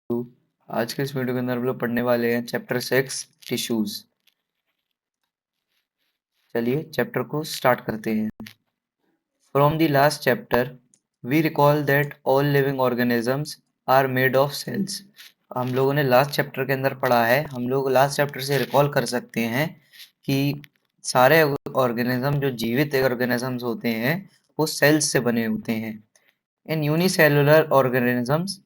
आज के इस वीडियो के अंदर हम लोग पढ़ने वाले हैं चैप्टर 6 टिश्यूज। चलिए चैप्टर को स्टार्ट करते हैं। From the last chapter we recall that all living organisms are made of cells. हम लोगों ने लास्ट चैप्टर के अंदर पढ़ा है, हम लोग लास्ट चैप्टर से रिकॉल कर सकते हैं कि सारे ऑर्गेनिज्म जो जीवित ऑर्गेनिजम्स होते हैं वो सेल्स से बने होते हैं। इन unicellular organisms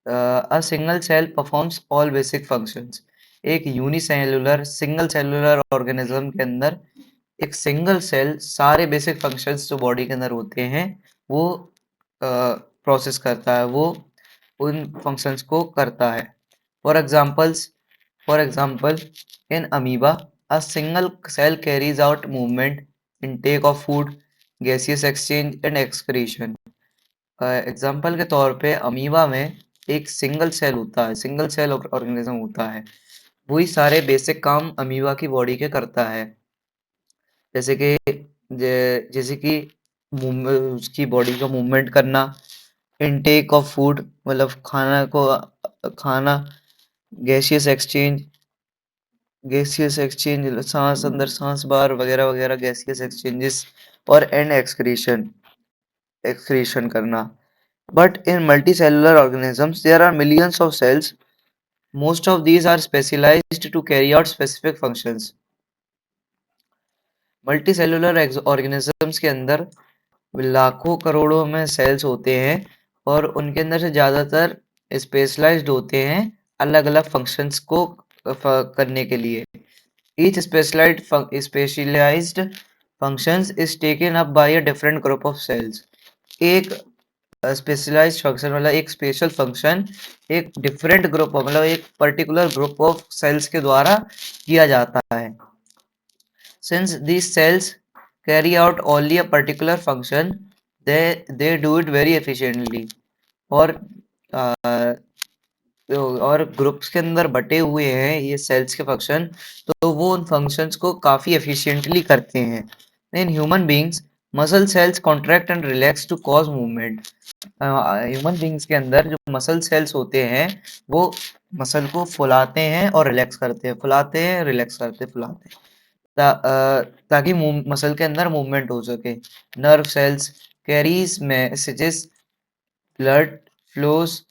a single cell performs all basic functions। एक यूनिसेलुलर सिंगल सेलुलर ऑर्गेनिज्म के अंदर एक सिंगल सेल सारे बेसिक फंक्शंस जो बॉडी के अंदर होते हैं वो प्रोसेस करता है, वो उन फंक्शंस को करता है। For example in amoeba a single cell carries out movement, intake of food, gaseous exchange and excretion। Example के तौर पे अमीबा में एक सिंगल सेल होता है, सिंगल सेल ऑर्गेनिज्म होता है, वही सारे बेसिक काम अमीबा की बॉडी के करता है। जैसे कि जैसे कि उसकी बॉडी का मूवमेंट करना, इनटेक ऑफ फूड मतलब खाना, गैसियस एक्सचेंज सांस अंदर सांस बाहर वगैरह वगैरह गैसियस एक्सचेंजेस, और एंड एक्सक्रीशन करना। But in multicellular organisms, there are millions of cells. Most of these are specialized to carry out specific functions. Multicellular organisms के अंदर लाखों करोड़ों में सेल्स होते हैं और उनके अंदर से ज़्यादातर स्पेशलाइज्ड होते हैं अलग अलग फंक्शंस को करने के लिए। Each specialized functions is taken up by a different group of cells। एक स्पेशलाइज्ड फंक्शन मतलब एक स्पेशल फंक्शन एक डिफरेंट ग्रुप मतलब एक पर्टिकुलर ग्रुप ऑफ सेल्स के द्वारा किया जाता है। Since these cells carry out only a particular function, they do it very efficiently। और और ग्रुप्स के अंदर बटे हुए हैं ये सेल्स के फंक्शन, तो वो उन फंक्शंस को काफी एफिशिएंटली करते हैं। In human beings muscle cells contract and relax to cause movement. Human beings के अंदर जो मसल सेल्स होते हैं वो मसल को फुलाते हैं और रिलैक्स करते हैं, फुलाते हैं रिलैक्स करते हैं, फुलाते हैं ताकि मसल के अंदर मूवमेंट हो सके। Nerve cells carries messages, blood flows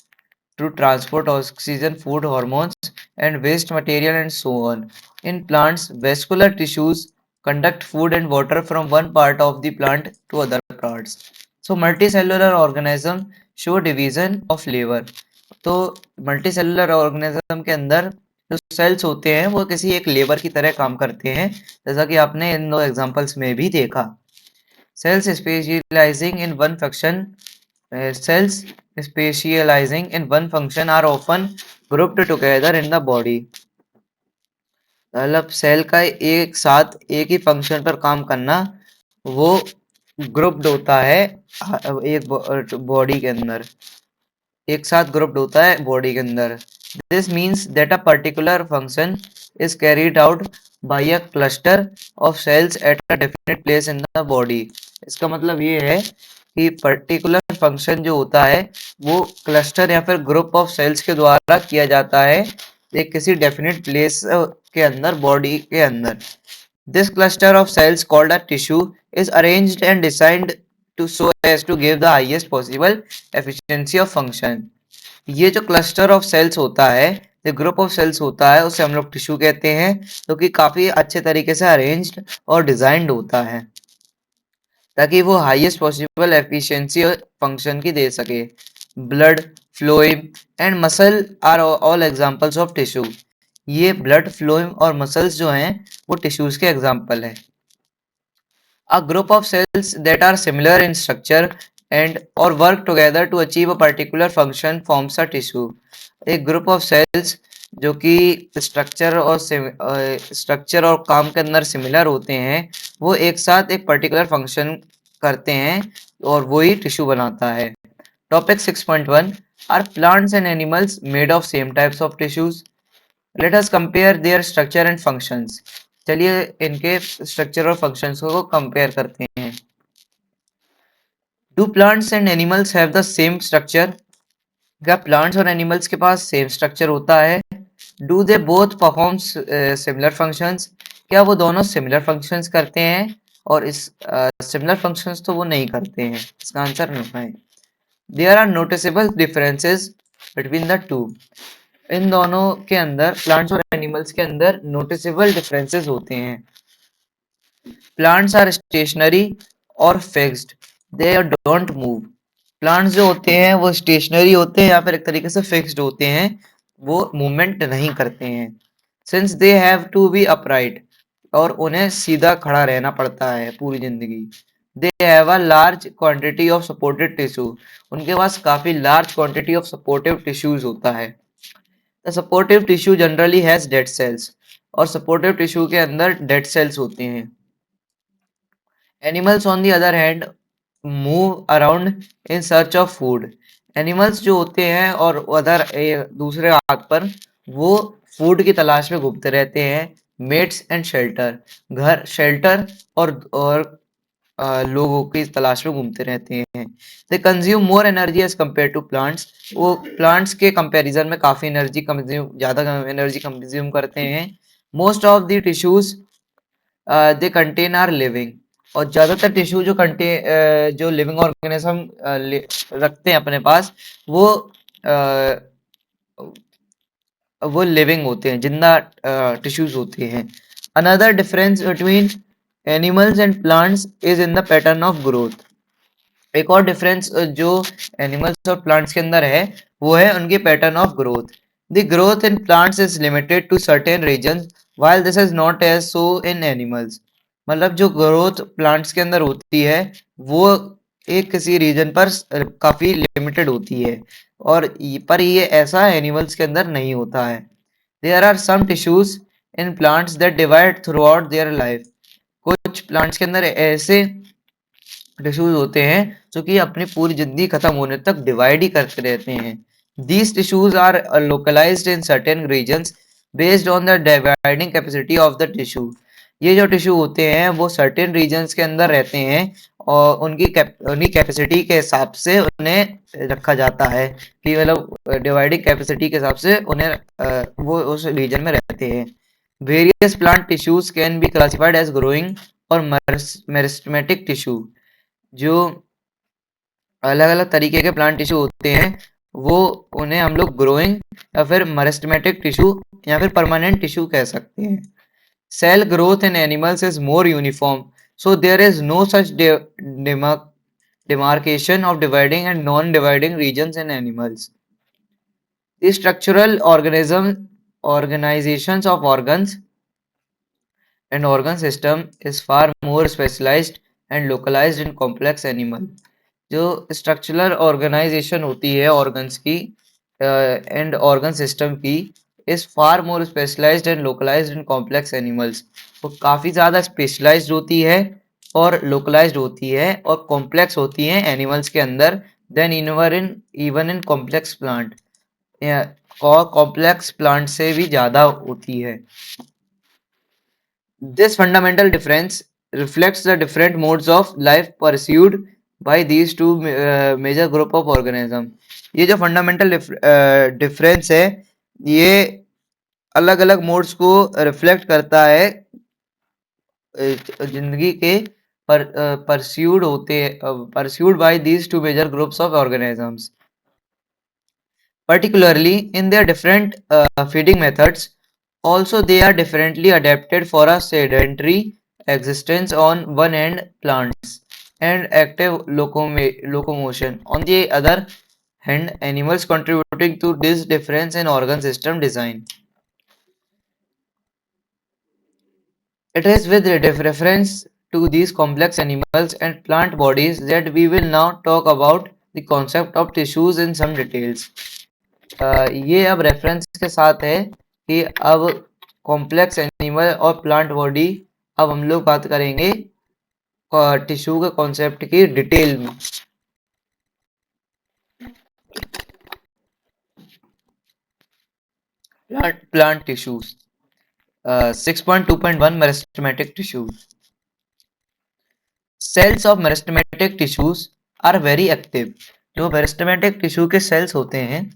to transport oxygen, food, hormones, and waste material, and so on. In plants, vascular tissues conduct food and water from one part of the plant to other parts. So, multicellular organisms show division of labor। तो multicellular organism के अंदर जो sales होते हैं वो किसी एक labour की तरह काम करते हैं, जैसा कि आपने इन दो एग्जांपल्स में भी देखा। Cells specializing in one function cells specializing in one function are often grouped together in the body। मतलब सेल का एक साथ एक ही फंक्शन पर काम करना वो ग्रुप्ड होता है एक बॉडी के अंदर, एक साथ ग्रुप्ड होता है बॉडी के अंदर। This means that a particular function is carried out by a cluster of cells at a definite place in the body. इसका मतलब ये है कि पर्टिकुलर फंक्शन जो होता है वो क्लस्टर या फिर ग्रुप ऑफ सेल्स के द्वारा किया जाता है एक किसी डेफिनेट प्लेस के अंदर, बॉडी के अंदर। This cluster of cells called a tissue is arranged and designed to so as to give the highest possible efficiency of function। ये जो क्लस्टर ऑफ सेल्स होता है, जो ग्रुप ऑफ सेल्स होता है उसे हम लोग टिश्यू कहते हैं, जो कि काफी अच्छे तरीके से अरेंज्ड और डिजाइंड होता है ताकि वो हाईएस्ट पॉसिबल एफिशिएंसी फंक्शन की दे सके। Blood phloem and muscle are all examples of tissue. ये ब्लड फ्लोएम और मसल्स जो हैं वो टिश्यूज के एग्जांपल है। A group of cells that are similar in structure and or work together to achieve a particular function forms a tissue। एक group of sales जो कि स्ट्रक्चर और काम के अंदर सिमिलर होते हैं वो एक साथ एक पर्टिकुलर फंक्शन करते हैं और वही टिश्यू बनाता है। Topic 6.1 are plants and animals made of same types of tissues. Let us compare their structure and functions. चलिए इनके स्ट्रक्चर और फंक्शंस को कंपेयर करते हैं। Do plants and animals have the same structure? क्या प्लांट्स और एनिमल्स के पास सेम स्ट्रक्चर होता है? Do they both perform similar functions? क्या वो दोनों सिमिलर फंक्शंस करते हैं? और इस सिमिलर फंक्शंस तो वो नहीं करते हैं, इसका आंसर नो है। There are noticeable differences between the two. इन दोनों के अंदर, प्लांट्स और एनिमल्स के अंदर नोटिसेबल डिफरेंसेस होते हैं। प्लांट्स आर स्टेशनरी और fixed, they don't move. Plants जो होते हैं वो स्टेशनरी होते हैं या फिर एक तरीके से फिक्स्ड होते हैं, वो मूवमेंट नहीं करते हैं। Since they have to be upright, और उन्हें सीधा खड़ा रहना पड़ता है पूरी जिंदगी। They have a large quantity of supportive tissue, उनके पास काफी large quantity of supportive tissues होता है। The supportive tissue generally has dead cells, और सपोर्टिव टिश्यू के अंदर डेड सेल्स होते हैं। Animals on the other hand move around in search of food. Animals जो होते हैं और अदर दूसरे हाथ पर वो फूड की तलाश में घूमते रहते हैं। मेट्स एंड शेल्टर, घर, शेल्टर और लोगों की तलाश में घूमते रहते हैं। They consume more energy as compared to plants, वो प्लांट्स के कंपैरिजन में काफी एनर्जी कंज्यूम, ज्यादा एनर्जी कंज्यूम करते हैं। Most of the tissues they contain are living, और ज्यादातर टिश्यू जो लिविंग ऑर्गेनिज्म रखते हैं अपने पास, वो वो लिविंग होते हैं, जिंदा टिश्यूज होते हैं। Another difference between animals and plants is in the pattern of growth. एक और डिफरेंस जो एनिमल्स और प्लांट्स के अंदर है, वो है उनके pattern of growth. The growth in plants is limited to certain region, while this is not as so in animals. मतलब जो ग्रोथ प्लांट्स के अंदर होती है, वो एक किसी रीजन पर काफी लिमिटेड होती है, और पर ये ऐसा एनिमल्स के अंदर नहीं होता है। There are some tissues in plants that divide throughout their life. कुछ प्लांट्स के अंदर ऐसे टिश्यूज होते हैं जो कि अपनी पूरी जिंदगी खत्म होने तक डिवाइड ही करते रहते हैं। These tissues are localised in certain regions based on the dividing capacity of the tissue. ये जो टिश्यू होते हैं वो सर्टेन रीजन्स के अंदर रहते हैं, और उनकी कैपेसिटी के हिसाब से उन्हें रखा जाता है, कि मतलब डिवाइडिंग कैपेसिटी के हिसाब से उन्हें वो उस रीजन में रहते हैं। Various plant tissues can be classified as growing और मेरिस्टेमेटिक टिश्यू। जो अलग अलग तरीके के प्लांट टिश्यू होते हैं, वो उन्हें हम लोग ग्रोइंग या फिर मरिस्टेमेटिक टिश्यू या फिर परमानेंट टिश्यू कह सकते हैं। Cell growth in animals is more uniform, so there is no such demarcation of dividing and non-dividing regions in animals. The structural organizations of organs and organ system is far more specialized and localized in complex animal. जो structural organisation होती है organs की and organ system की, is far more specialised and localised in complex animals. वो काफ़ी ज़्यादा specialised होती है और लोकलाइज्ड होती है और कॉम्प्लेक्स होती हैं एनिमल्स के अंदर, then even in complex plant, और कॉम्प्लेक्स प्लांट से भी ज़्यादा होती है। This fundamental difference reflects the different modes of life pursued by these two major group of organism. ये जो फंडामेंटल डिफरेंस है, ये अलग अलग मोड्स को रिफ्लेक्ट करता है जिंदगी के pursued by these two major groups of organisms, particularly in their different feeding methods. Also, they are differently adapted for a sedentary existence on one hand, plants, and active locomotion on the other hand, animals, contributing to this difference in organ system design. It is with reference to these complex animals and plant bodies that we will now talk about the concept of tissues in some details. ये अब reference के साथ है कि अब complex animal और plant body, अब हम लोग बात करेंगे टिश्यू के कॉन्सेप्ट की डिटेल में। Plant tissues 6.2.1 meristematic tissues. Cells of meristematic tissues are very active. जो मेरिस्टेमेटिक टिश्यू के सेल्स होते हैं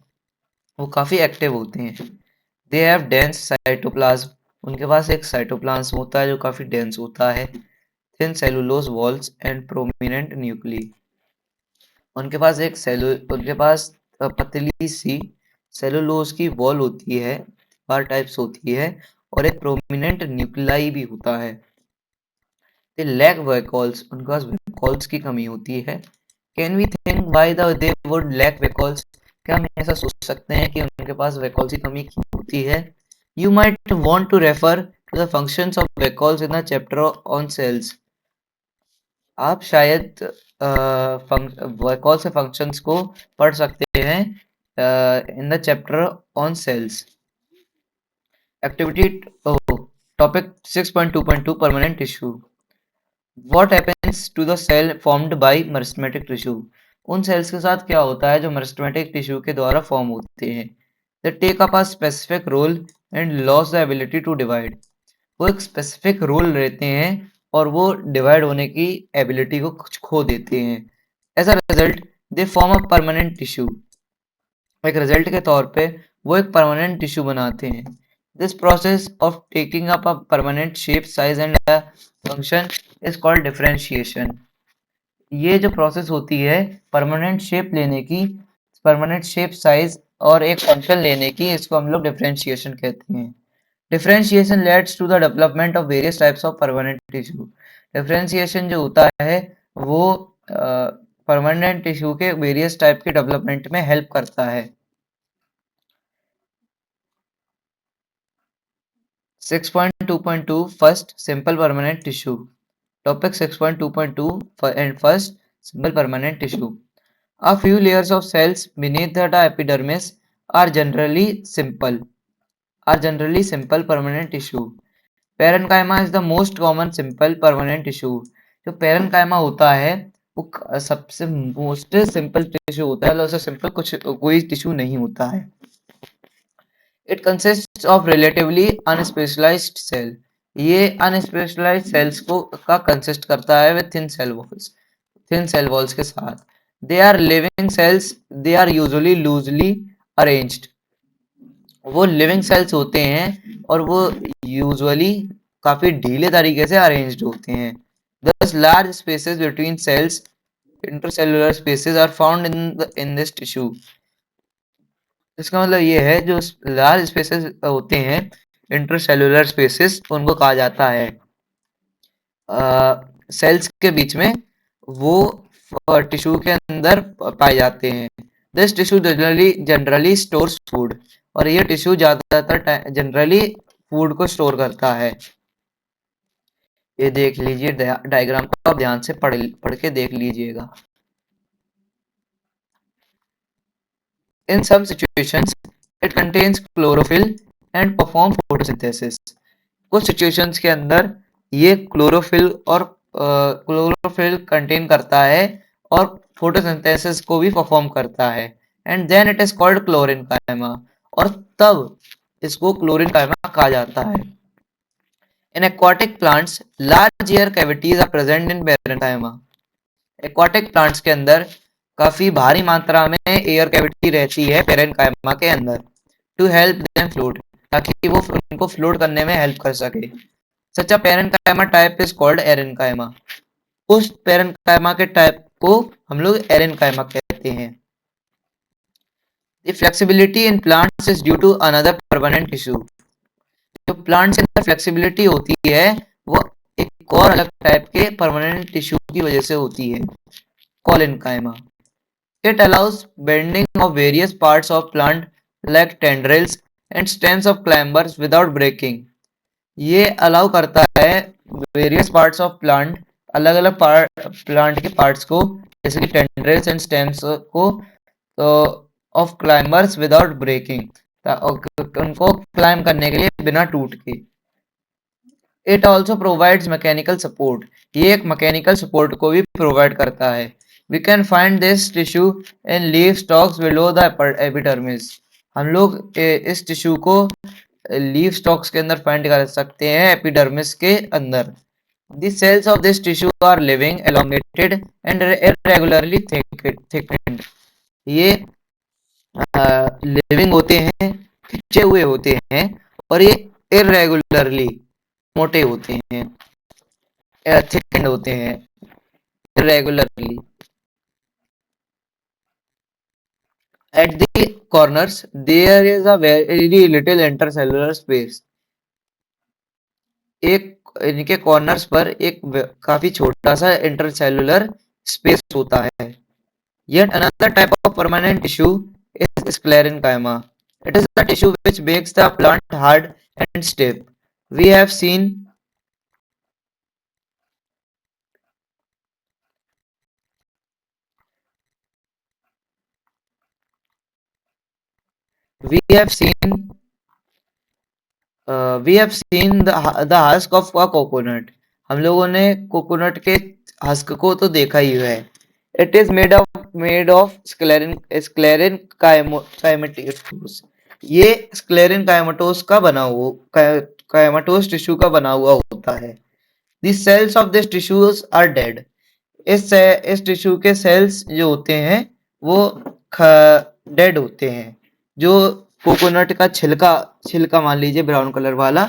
वो काफी एक्टिव होते हैं। दे हैव डेंस साइटोप्लाज्म, उनके पास एक साइटोप्लाज्म होता है जो काफी डेंस होता है। Thin cellulose walls and prominent nuclei, उनके पास पतली सी सेलुलोज की वॉल होती है, बार टाइप्स होती है, और एक प्रोमिनेंट न्यूक्लाई भी होता है। दे लैक वैकॉल्स, उनके पास वैकॉल्स की कमी होती है। Can we think by the they would lack vacuoles, क्या हम ऐसा सोच सकते हैं कि उनके पास वैकॉल्स की कमी क्यों होती है? You might want to refer to the functions of vacuoles in the chapter on cells, आप शायद वैकॉल से फंक्शंस को पढ़ सकते हैं in the chapter on cells. Activity topic 6.2.2 permanent tissue. What happens to the cell formed by meristematic tissue? उन cells के साथ क्या होता है जो मेरिस्टेमेटिक टिश्यू के द्वारा फॉर्म होते हैं? They take up a specific role and lose the ability to divide. वो एक स्पेसिफिक रोल रहते हैं और वो डिवाइड होने की एबिलिटी को खो देते हैं। As a result they form a permanent tissue, एक रिजल्ट के तौर पे वो एक परमानेंट टिश्यू बनाते हैं। This process of taking up a permanent shape size and function is called differentiation. ये जो प्रोसेस होती है परमानेंट शेप लेने की, परमानेंट शेप साइज और एक फंक्शन लेने की, इसको हम लोग डिफरेंशिएशन कहते हैं। Differentiation leads to the development of various types of permanent tissue. Differentiation जो होता है वो परमानेंट टिश्यू के वेरियस टाइप के डेवलपमेंट में हेल्प करता है। 6.2.2 first simple permanent tissue. Topic 6.2.2 and first simple permanent tissue. A few layers of cells beneath the epidermis are generally simple permanent tissue. Parenchyma is the most common simple permanent tissue. जो parenchyma होता है वो सबसे most simple tissue होता है, उससे simple कुछ कोई टिश्यू नहीं होता है। It consists of relatively unspecialized cell. ये unspecialized cells को का consist करता है with thin cell walls के साथ। They are living cells. They are usually loosely arranged. वो लिविंग सेल्स होते हैं और वो यूजुअली काफी ढीले तरीके से अरेंज्ड होते हैं। Thus large spaces between cells, intercellular spaces are found in this tissue. इसका मतलब ये है जो लार्ज स्पेसेस होते हैं, इंटरसेलुलर स्पेसेस उनको कहा जाता है सेल्स के बीच में, वो टिश्यू के अंदर पाए जाते हैं। This tissue generally stores food, और ये टिश्यू ज्यादातर जनरली फूड को स्टोर करता है। ये देख लीजिए डायग्राम को, आप ध्यान से पढ़ के देख लीजिएगा। In some situations, it contains chlorophyll and perform photosynthesis. कुछ सिचुएशंस के अंदर ये क्लोरोफिल कंटेन करता है और फोटोसिंथेसिस को भी परफॉर्म करता है। And then it is called chlorenchyma, और तब इसको क्लोरेनकाइमा कहा जाता है। In aquatic plants large air cavities are present in parenchyma. Aquatic plants के अंदर काफी भारी मात्रा में एयर कैविटी रहती है पेरेन्काइमा के अंदर, टू हेल्प देम फ्लोट, ताकि वो उनको फ्लोट करने में हेल्प कर सके। Such a parenchyma type is called aerenchyma. उस पेरेन्काइमा के टाइप को हम लोग एरेन्काइमा कहते हैं। The flexibility in plants is due to another permanent tissue. जो प्लांट्स के अंदर फ्लेक्सिबिलिटी होती है वो एक और अलग टाइप के परमानेंट टिश्यू की वजह से होती है, collenchyma. It allows bending of various parts of plant like tendrils and stems of climbers without breaking. ये अलाउ करता है वेरियस पार्ट्स ऑफ प्लांट, अलग अलग प्लांट के पार्ट्स को, जैसे कि टेंड्रिल्स एंड स्टेम्स को, तो ऑफ क्लाइंबर्स विदाउट ब्रेकिंग, उनको क्लाइम करने के लिए बिना टूट के। It also provides mechanical support, ये एक मैकेनिकल सपोर्ट को भी प्रोवाइड करता है। We can find this tissue in leaf stalks below the epidermis. हम लोग इस टिश्यू को लीफ स्टॉक्स के अंदर फाइंड कर सकते हैं, एपिडर्मिस के अंदर। The cells of this tissue are living, elongated and irregularly thickened. ये लिविंग होते हैं, खिंचे हुए होते हैं, और ये इरेगुलरली मोटे होते हैं, थिकनेड होते हैं irregularly. At the corners, there is a very little intercellular space. एक इनके कॉर्नर्स पर एक काफी छोटा सा इंटरसेल्युलर स्पेस होता है। Yet another type of permanent tissue is sclerenchyma. It is the tissue which makes the plant hard and stiff. We have seen we have seen the husk of a coconut. हम लोगों ने coconut के husk को तो देखा ही है। It is made of sclerenchymatous. ये स्क्लेरिन काइमेटोस का बना हुआ काइमेटोस टिश्यू का बना हुआ होता है। The cells of this tissues are dead. इस टिश्यू के सेल्स जो होते हैं वो डेड होते हैं। जो कोकोनट का छिलका छिलका मान लीजिए ब्राउन कलर वाला,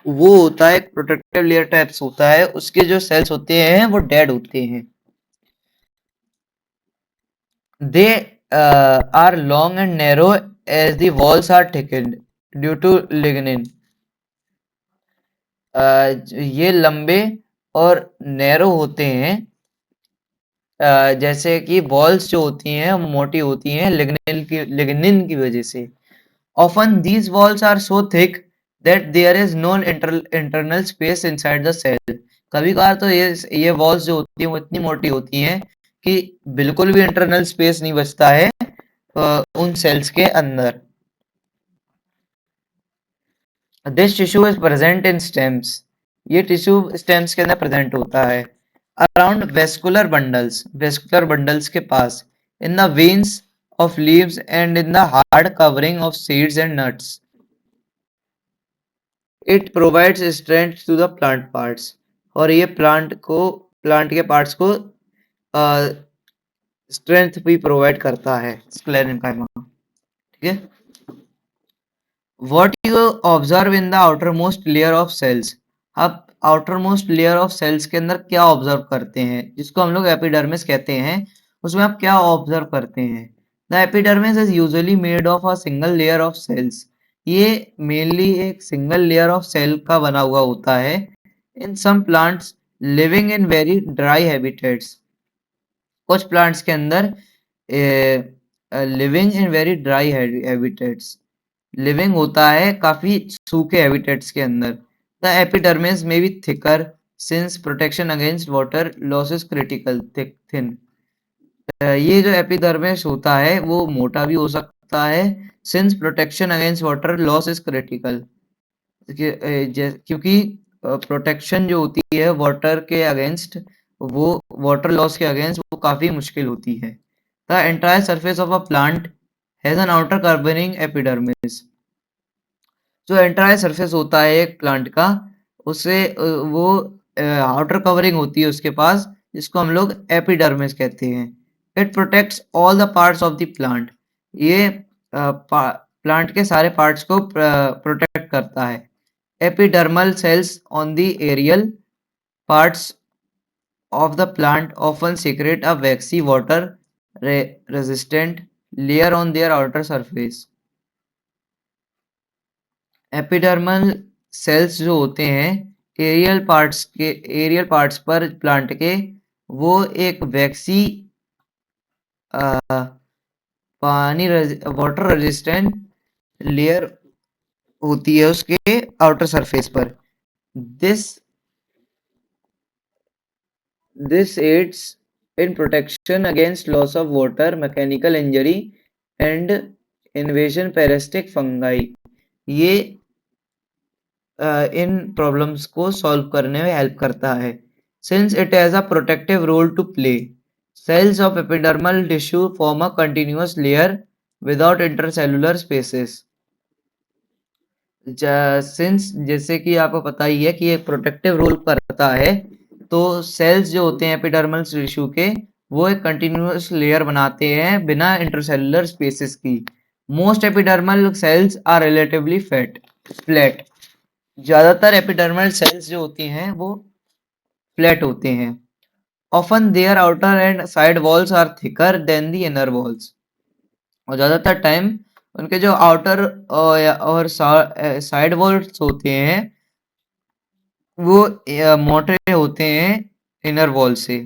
वो होता है प्रोटेक्टिव लेयर टाइप्स होता है, उसके जो सेल्स होते हैं वो डेड होते हैं। They are long and narrow as the walls are thickened due to lignin. ये लंबे और नैरो होते हैं, जैसे कि बॉल्स जो होती हैं मोटी होती हैं लिग्निन की वजह से। Often these walls are so thick that there is no internal space inside the cell. कभी कभार तो ये वॉल्स जो होती हैं वो इतनी मोटी होती हैं कि बिल्कुल भी इंटरनल स्पेस नहीं बचता है उन सेल्स के अंदर। This tissue is present in stems. ये टिश्यू स्टेम्स के अंदर प्रेजेंट होता है। अराउंड वेस्कुलर बंडल्स के पास, in the veins of leaves and in the hard covering of seeds and nuts. It provides strength to the plant parts. और ये plant के पार्ट्स को स्ट्रेंथ भी प्रोवाइड करता है स्क्लेरेंकाइमा। ठीक है। What you observe in the outermost layer of cells. आप outermost layer of cells के अंदर क्या ऑब्जर्व करते हैं, जिसको हम लोग एपिडर्मिस कहते हैं, उसमें आप क्या ऑब्जर्व करते हैं। The epidermis is usually made of a single layer of cells. ये मेनली एक सिंगल लेयर ऑफ सेल का बना हुआ होता है। In some plants living in very dry habitats. कुछ प्लांट्स के अंदर living in very dry habitats, living होता है काफी सूखे हैबिटेट्स के अंदर। The epidermis may be thicker since protection against water loss is critical thin. ये जो एपिडर्मिस होता है वो मोटा भी हो सकता है, since protection against water loss is critical. क्योंकि प्रोटेक्शन जो होती है वाटर के अगेंस्ट, वो वाटर लॉस के अगेंस्ट वो काफी मुश्किल होती है। The entire surface of a plant has an outer covering epidermis. जो एंटायर सरफेस होता है एक प्लांट का, उसे वो आउटर कवरिंग होती है उसके पास, जिसको हम लोग एपिडर्मिस कहते हैं। It protects all the parts of the plant. ये प्लांट के सारे पार्ट्स को प्रोटेक्ट करता है। Epidermal cells on the aerial parts of the plant often secrete a waxy water resistant layer on their outer surface. Epidermal cells जो होते हैं aerial parts पर प्लांट के, वो एक वैक्सी पानी वाटर रेजिस्टेंट लेयर होती है उसके आउटर सरफेस पर। This This aids in protection against loss of water, mechanical injury and invasion parasitic fungi. ये इन प्रॉब्लम्स को सॉल्व करने में हेल्प करता है। Since it has a protective role to play, cells of epidermal tissue form a continuous layer without intercellular spaces. Since जैसे कि आपको पता ही है कि एक प्रोटेक्टिव रोल करता है, तो सेल्स जो होते हैं एपिडर्मल टिश्यू के, वो एक कंटिन्यूअस लेयर बनाते हैं बिना इंटरसेलुलर स्पेसेस की। Most epidermal cells are relatively flat. ज्यादातर एपिडर्मल सेल्स जो होती हैं वो फ्लैट होते हैं। Often their outer and side walls are thicker than the inner walls. और ज्यादातर टाइम उनके जो आउटर और साइड वॉल्स होते हैं वो मोटे होते हैं इनर वॉल से।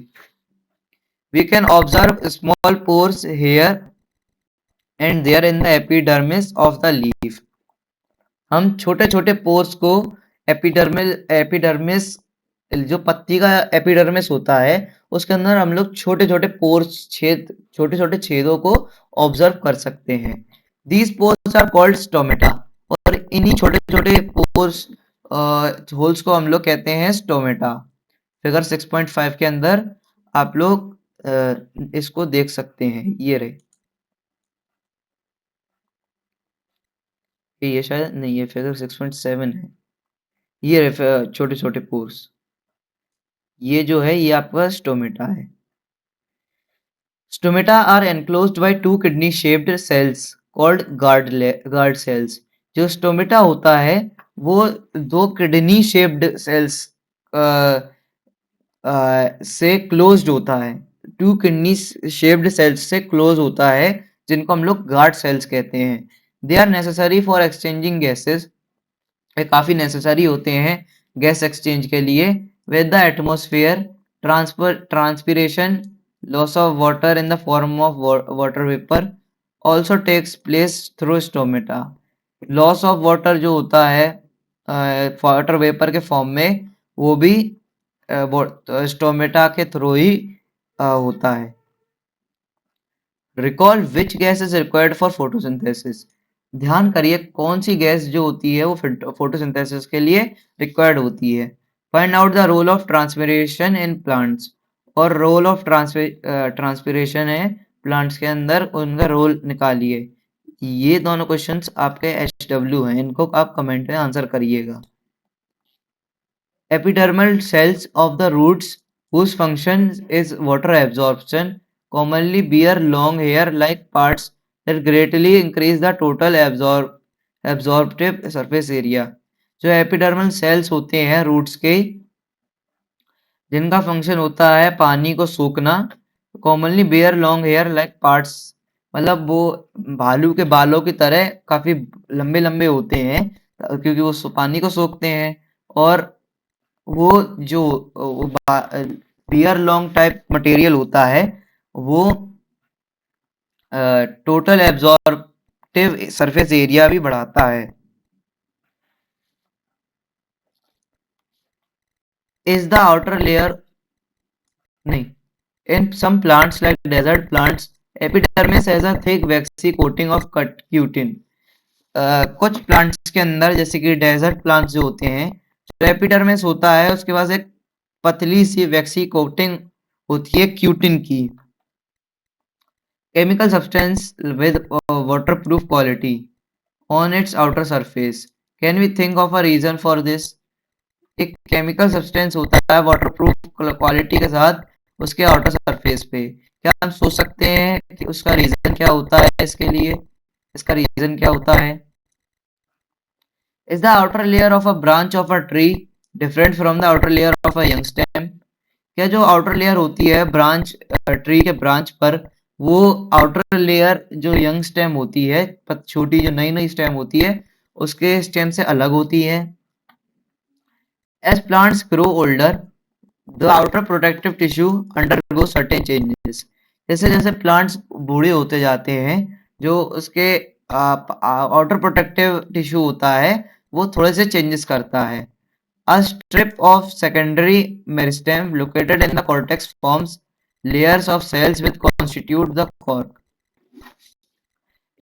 We can observe small pores here and there in the epidermis of the leaf. हम छोटे छोटे पोर्स को एपिडर्मिस जो पत्ती का एपिडर्मिस होता है उसके अंदर हम लोग छोटे छोटे पोर्स छोटे छोटे छेदों को ऑब्जर्व कर सकते हैं। These pores are called stomata. और इन्हीं छोटे छोटे पोर्स होल्स को हम लोग कहते हैं स्टोमेटा। फिगर 6.5 के अंदर आप लोग इसको देख सकते हैं। ये रहे, ये शायद नहीं, ये फिगर 6.7 है। ये रहे छोटे छोटे पोर्स। ये जो है ये आपका स्टोमेटा है। Stomata are enclosed by two kidney-shaped cells called guard cells। जो स्टोमेटा होता है वो दो किडनी शेप्ड सेल्स से क्लोज्ड होता है। टू किडनी शेप्ड सेल्स से क्लोज होता है जिनको हम लोग गार्ड सेल्स कहते हैं। They are necessary for exchanging gases. ये काफी नेसेसरी होते हैं गैस एक्सचेंज के लिए। With the atmosphere transpiration loss of water in the form of water vapour also takes place through stomata. Loss of water जो होता है वाटर वेपर के फॉर्म में वो भी स्टोमेटा के थ्रू ही होता है। Recall which gas is required for photosynthesis. ध्यान करिए कौन सी गैस जो होती है वो फोटोसिंथेसिस के लिए रिक्वायर्ड होती है। Find out the role of transpiration in plants. और रोल ऑफ ट्रांसपिरेशन है प्लांट्स के अंदर, उनका रोल निकालिए। ये दोनों क्वेश्चंस आपके HW हैं, इनको आप कमेंट में आंसर करिएगा। Epidermal cells of the roots, whose function is water absorption, commonly bear long hair-like parts that greatly increase the total absorptive surface area। जो एपिडर्मल सेल्स होते हैं रूट्स के, जिनका फंक्शन होता है पानी को सोखना, commonly bear long hair like parts, मतलब वो भालू के बालों की तरह काफी लंबे लंबे होते हैं क्योंकि वो पानी को सोखते हैं। और वो जो बियर लॉन्ग टाइप मटेरियल होता है वो टोटल एब्जॉर्प्टिव सरफेस एरिया भी बढ़ाता है। इज द आउटर लेयर नहीं, in some plants like desert plants epidermis has a thick waxy coating of cutin. कुछ प्लांट्स के अंदर जैसे कि डेजर्ट प्लांट्स जो होते हैं, जो एपिडर्मिस होता है उसके पास एक पतली सी वैक्सी कोटिंग होती है क्यूटिन की। Chemical substance with waterproof quality on its outer surface। Can we think of a reason for this? एक केमिकल सब्सटेंस होता है वाटरप्रूफ क्वालिटी के साथ उसके आउटर सरफेस पे। क्या हम सोच सकते हैं कि उसका रीजन क्या होता है? इसके लिए इसका रीजन क्या होता है? Is the outer layer of a branch of a tree different from the outer layer of a young stem? क्या जो आउटर लेयर होती है ब्रांच ट्री के ब्रांच पर, वो आउटर लेयर जो यंग स्टेम होती है, छोटी जो नई नई स्टेम होती है उसके स्टेम से अलग होती है। As plants grow older, the outer protective tissue undergoes certain changes। जैसे जैसे प्लांट्स बूढ़े होते जाते हैं, जो उसके आउटर प्रोटेक्टिव टिश्यू होता है वो थोड़े से चेंजेस करता है। A strip of secondary meristem located in the cortex forms layers of cells which constitute the cork।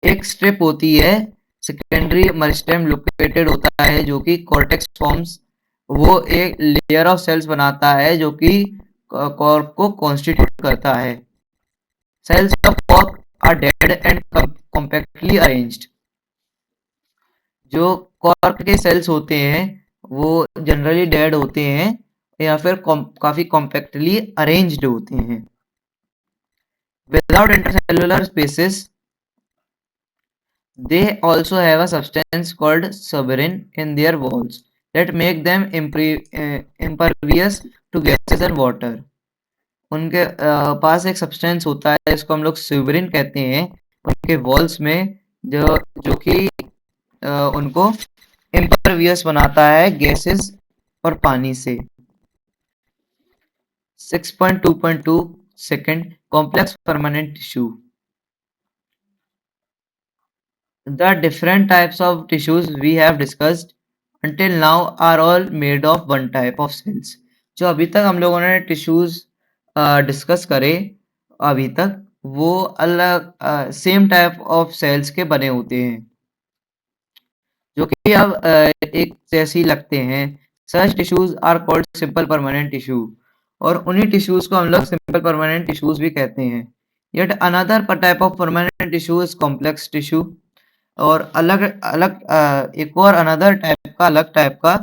एक स्ट्रिप होती है, सेकेंडरी मेरिस्टेम लोकेटेड होता है जो कि कॉर्टेक्स फॉर्म्स, वो एक लेयर ऑफ सेल्स बनाता है जो कि कॉर्क को कॉन्स्टिट्यूट करता है। Cells of cork are dead and compactly arranged. जो कॉर्क के सेल्स होते हैं वो जनरली डेड होते हैं या फिर काफी कॉम्पैक्टली अरेंज्ड होते हैं। Without intercellular spaces, they also have a substance called suberin in their walls that make them impervious to gases and water. उनके पास एक सब्सटेंस होता है इसको हम लोग सुबेरिन कहते हैं उनके वॉल्स में जो जो कि उनको इम्परवियस बनाता है गैसेस और पानी से. 6.2.2 second complex permanent tissue. The different types of tissues we have discussed until now are all made of one type of cells. जो अभी तक हम लोगों ने टिश्यूज डिस्कस करे अभी तक वो अलग सेम टाइप ऑफ सेल्स के बने होते हैं जो कि अब एक जैसी लगते हैं. Such tissues are called simple permanent tissue और उन्हीं टिश्यूज को हम लोग सिंपल परमानेंट टिश्यूज भी कहते हैं. Yet another type of permanent tissue is complex tissue और अलग अलग एक और अनदर टाइप का अलग टाइप का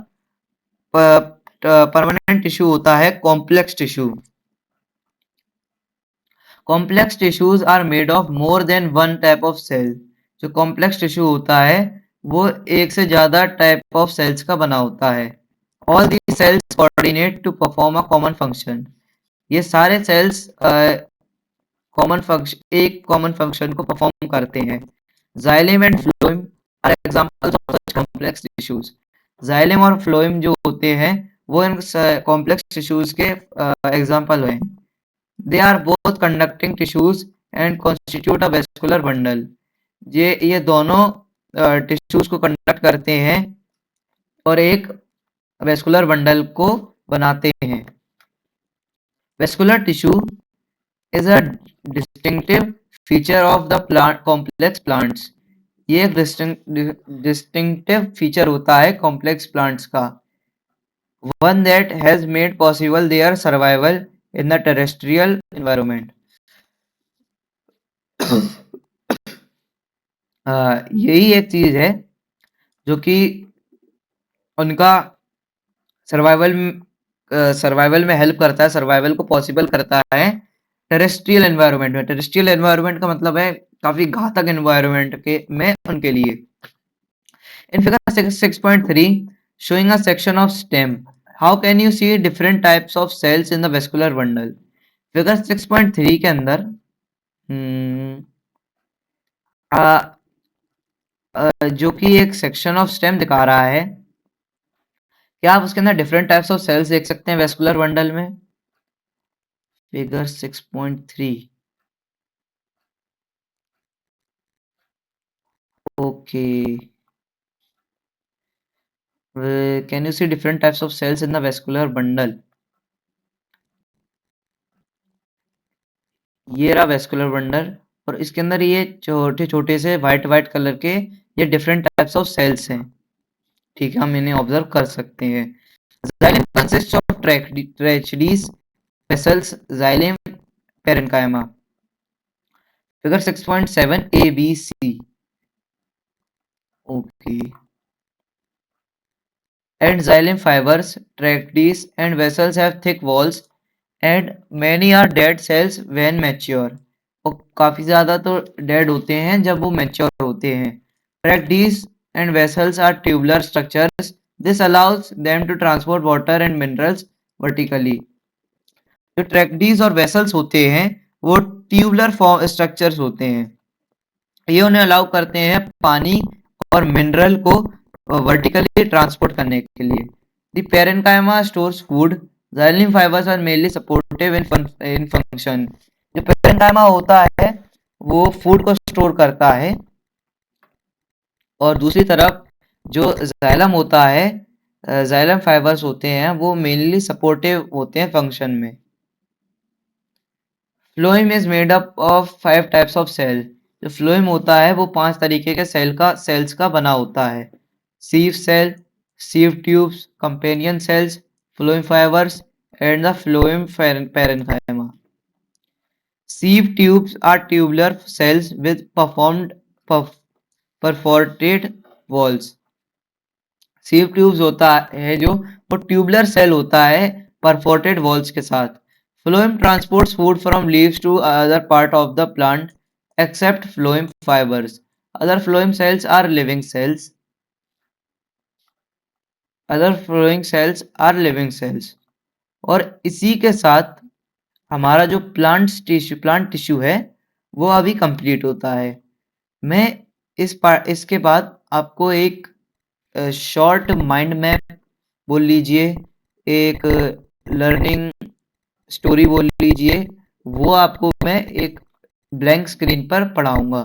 परमानेंट टिश्यू होता है complex tissue. Complex tissues are made of more than one type of cell. जो कॉम्प्लेक्स टिश्यू होता है वो एक से ज्यादा टाइप ऑफ सेल्स का बना होता है. All the cells coordinate to perform a common function. ये सारे सेल्स एक कॉमन फंक्शन को परफॉर्म करते हैं. Xylem and phloem are examples of such complex tissues. Xylem और phloem जो होते हैं वो इन complex tissues के एग्जाम्पल हैं. They are both conducting tissues and constitute a vascular bundle. ये दोनों टिश्यूज को कंडक्ट करते हैं और एक वेस्कुलर बंडल को बनाते हैं. Vascular tissue is a distinctive feature of the plant complex plants. ये एक distinctive feature होता है complex plants का. One that has made possible their survival in the terrestrial environment. यही एक चीज है जो कि उनका सर्वाइवल में हेल्प करता है, सर्वाइवल को पॉसिबल करता है टेरेस्ट्रियल एनवायरनमेंट में. टेरेस्ट्रियल एनवायरनमेंट का मतलब है काफी घातक एनवायरनमेंट के में उनके लिए. In figure 6.3 showing a section of stem, how can you see different types of cells in the vascular bundle. Figure 6.3 के अंदर जो कि एक सेक्शन ऑफ स्टेम दिखा रहा है, क्या आप उसके अंदर डिफरेंट टाइप्स ऑफ सेल्स देख सकते हैं वेस्कुलर बंडल में. Figure 6.3. Okay. Can you see different types of cells in the vascular bundle. ये रहा वेस्कुलर बंडल और इसके अंदर ये छोटे छोटे से व्हाइट कलर के ये डिफरेंट टाइप्स ऑफ सेल्स हैं. ठीक है, हम इन्हें ऑब्जर्व कर सकते हैं. Xylem consists of trachedes, vessels, xylem, parenchyma. Figure 6.7 A, B, C. Okay. And xylem fibers, trachedes, and vessels have thick walls, and many are dead cells when mature. और काफी ज्यादा तो डेड होते हैं जब वो मैच्योर होते हैं. Trachedes and vessels are tubular structures. This allows them to transport water and minerals vertically. जो ट्रैक्डीज और वेसल्स होते हैं वो ट्यूबुलर स्ट्रक्चर्स होते हैं. ये उन्हें अलाउ करते हैं पानी और मिनरल को वर्टिकली ट्रांसपोर्ट करने के लिए. The parenchyma stores food. Xylem fibers are mainly supportive in function. जो पेरेन्काइमा होता है वो फूड को स्टोर करता है और दूसरी तरफ जो जाइलम होता है, जाइलम फाइबर्स होते हैं वो मेनली सपोर्टिव होते हैं फंक्शन में. Phloem is made up of 5 types of cell. जो फ्लोएम होता है वो 5 तरीके के सेल्स का बना होता है. Sieve cell, sieve tubes, companion cells, phloem fibres and the phloem parenchyma. Sieve tubes are tubular cells with perforated walls. Sieve tubes होता है जो वो ट्यूबुलर सेल होता है परफोरेटेड वॉल्स के साथ. Phloem transports food from leaves to other part of the plant except phloem fibers. Other phloem cells are living cells. Other flowing cells are living cells. और इसी के साथ हमारा जो प्लांट टिश्यू है वो अभी कंप्लीट होता है। मैं इसके बाद आपको एक शॉर्ट माइंड मैप बोल लीजिए, एक लर्निंग स्टोरी बोल लीजिए, वो आपको मैं एक ब्लैंक स्क्रीन पर पढ़ाऊंगा।